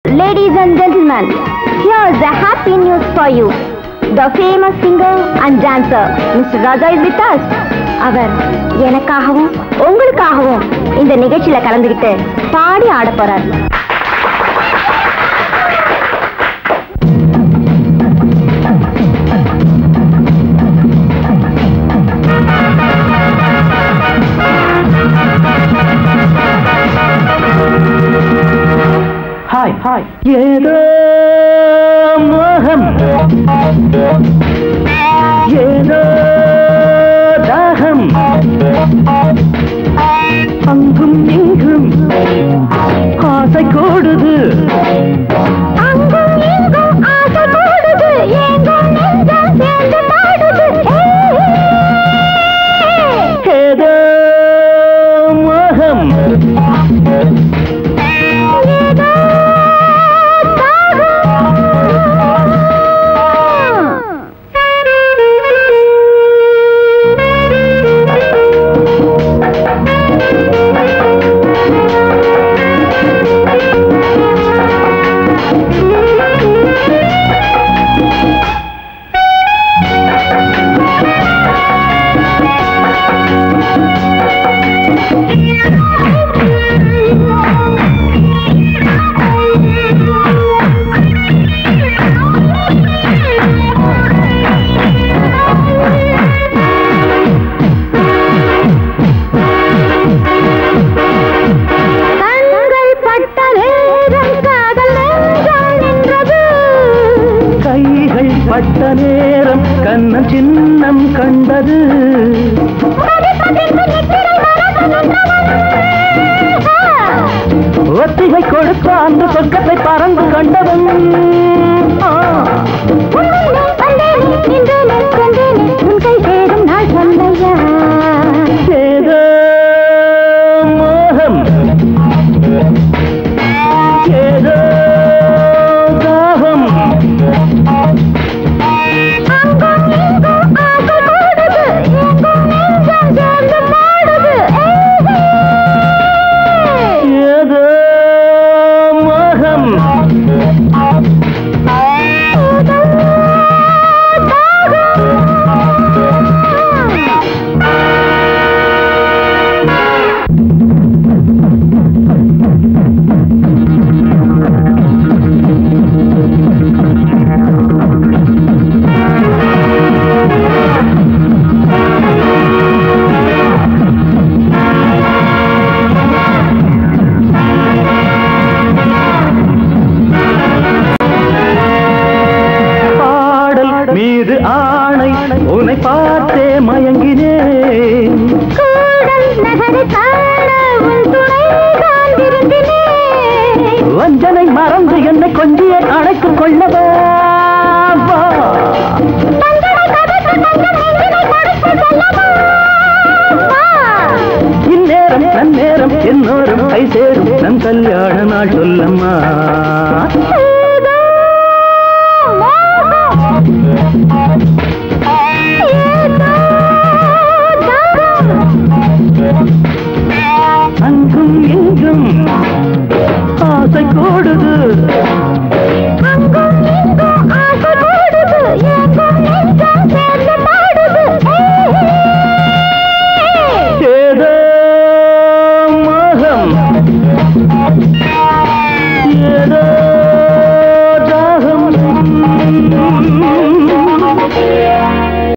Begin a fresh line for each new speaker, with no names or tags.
Ladies and gentlemen, here's a happy news for you. The famous singer and dancer, Mr. Raja is with us. அவர் எனக்காகவும் உங்களுக்காகவும் இந்த நிகழ்ச்சியில கலந்துக்கிட்டு பாடி ஆட போறார்.
Hi, hi. ஏதோ மோகம், ஏதோ தாகம், அங்கும் இங்கும் ஆசை கூடுது,
அங்கும் இங்கும் ஆசை கூடுது, எங்கும் நெஞ்சம் சேர்ந்து பாடுது.
ஏதோ மோகம், பட்ட நேரம் கண்ணம் சின்னம் கண்டது, ஒத்திகை கொடுத்த அந்த சொர்க்கத்தை பறந்து கண்டவன். ஏதோ மோகம், ஏதோ தாகம், மீது ஆணை உன்னை பார்த்தே மயங்கினேன், வஞ்சனை மறந்து என்னை கொஞ்சிய அழைத்துக் கொள்ளவா, இந்நேரம் நன்னேரம் என்னோரும் கை சேரும் நம் கல்யாண நாள் சொல்லம்மா.